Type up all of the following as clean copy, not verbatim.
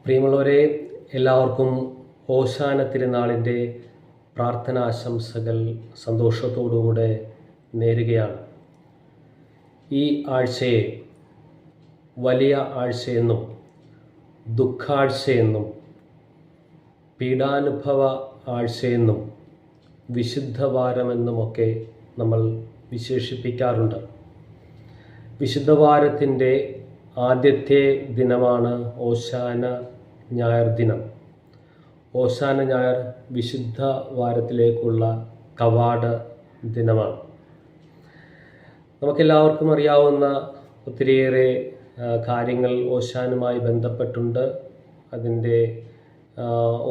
പ്രിയമുള്ളവരെ, എല്ലാവർക്കും ഓശാന തിരുനാളിൻ്റെ പ്രാർത്ഥനാശംസകൾ സന്തോഷത്തോടുകൂടെ നേരുകയാണ്. ഈ ആഴ്ചയെ വലിയ ആഴ്ചയെന്നും ദുഃഖാഴ്ചയെന്നും പീഡാനുഭവ ആഴ്ചയെന്നും വിശുദ്ധവാരമെന്നുമൊക്കെ നമ്മൾ വിശേഷിപ്പിക്കാറുണ്ട്. വിശുദ്ധവാരത്തിൻ്റെ ആദ്യത്തെ ദിനമാണ് ഓശാന ഞായർ ദിനം. ഓശാന ഞായർ വിശുദ്ധ വാരത്തിലേക്കുള്ള കവാട ദിനമാണ്. നമുക്കെല്ലാവർക്കും അറിയാവുന്ന ഒത്തിരിയേറെ കാര്യങ്ങൾ ഓശാനുമായി ബന്ധപ്പെട്ടുണ്ട്. അതിൻ്റെ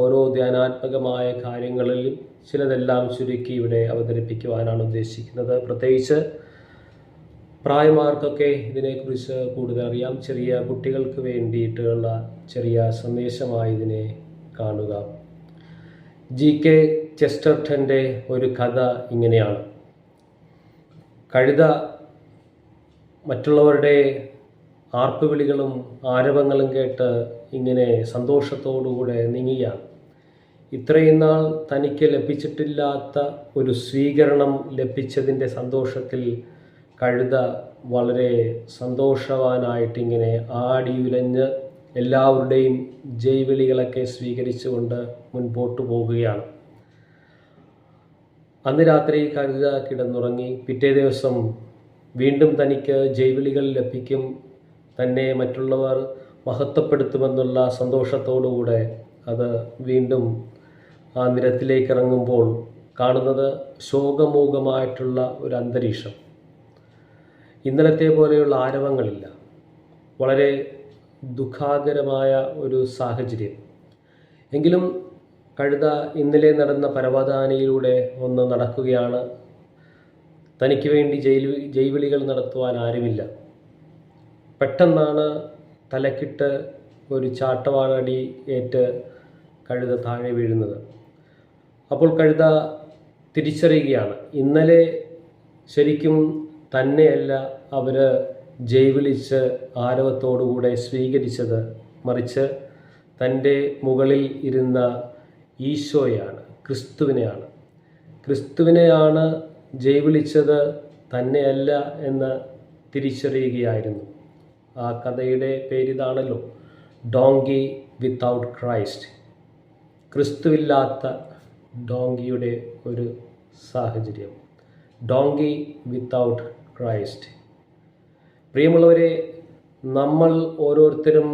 ഓരോ ധ്യാനാത്മകമായ കാര്യങ്ങളിൽ ചിലതെല്ലാം ചുരുക്കി ഇവിടെ അവതരിപ്പിക്കുവാനാണ് ഉദ്ദേശിക്കുന്നത്. പ്രത്യേകിച്ച് പ്രായമാർക്കൊക്കെ ഇതിനെക്കുറിച്ച് കൂടുതൽ അറിയാം. ചെറിയ കുട്ടികൾക്ക് വേണ്ടിയിട്ടുള്ള ചെറിയ സന്ദേശമായി ഇതിനെ കാണുക. G.K. ചെസ്റ്റർട്ടൻ്റെ ഒരു കഥ ഇങ്ങനെയാണ്. കഴുത മറ്റുള്ളവരുടെ ആർപ്പുവിളികളും ആരവങ്ങളും കേട്ട് ഇങ്ങനെ സന്തോഷത്തോടുകൂടെ നീങ്ങുകയാണ്. ഇത്രയും നാൾ തനിക്ക് ലഭിച്ചിട്ടില്ലാത്ത ഒരു സ്വീകരണം ലഭിച്ചതിൻ്റെ സന്തോഷത്തിൽ കഴുത വളരെ സന്തോഷവാനായിട്ടിങ്ങനെ ആടിയുലഞ്ഞ് എല്ലാവരുടെയും ജൈവിളികളൊക്കെ സ്വീകരിച്ചുകൊണ്ട് മുൻപോട്ട് പോകുകയാണ്. അന്ന് രാത്രി കഴുത കിടന്നുറങ്ങി. പിറ്റേ ദിവസം വീണ്ടും തനിക്ക് ജൈവിളികൾ ലഭിക്കും, തന്നെ മറ്റുള്ളവർ മഹത്വപ്പെടുത്തുമെന്നുള്ള സന്തോഷത്തോടുകൂടെ അത് വീണ്ടും ആ നിരത്തിലേക്ക് ഇറങ്ങുമ്പോൾ കാണുന്നത് ശോകമൂകമായിട്ടുള്ള ഒരു അന്തരീക്ഷം. ഇന്നലത്തെ പോലെയുള്ള ആരവങ്ങളില്ല. വളരെ ദുഃഖാകരമായ ഒരു സാഹചര്യം. എങ്കിലും കഴുത ഇന്നലെ നടന്ന പരവതാനിയിലൂടെ ഒന്ന് നടക്കുകയാണ്. തനിക്ക് വേണ്ടി ജൈവിളികൾ നടത്തുവാൻ ആരുമില്ല. പെട്ടെന്നാണ് തലക്കിട്ട് ഒരു ചാട്ടവാറടി ഏറ്റ് കഴുത താഴെ വീഴുന്നത്. അപ്പോൾ കഴുത തിരിച്ചറിയുകയാണ്, ഇന്നലെ ശരിക്കും തന്നെയല്ല അവർ ജൈവിളിച്ച് ആരവത്തോടുകൂടെ സ്വീകരിച്ചത്, മറിച്ച് തൻ്റെ മുകളിൽ ഇരുന്ന ഈശോയാണ്, ക്രിസ്തുവിനെയാണ് ജൈവിളിച്ചത്, തന്നെയല്ല എന്ന് തിരിച്ചറിയുകയായിരുന്നു. ആ കഥയുടെ പേരിതാണല്ലോ, ഡോങ്കി വിത്തൗട്ട് ക്രൈസ്റ്റ്. ക്രിസ്തുവില്ലാത്ത ഡോങ്കിയുടെ ഒരു സാഹചര്യം, ഡോങ്കി വിത്തൗട്ട് ക്രൈസ്റ്റ്. പ്രിയമുള്ളവരെ, നമ്മൾ ഓരോരുത്തരും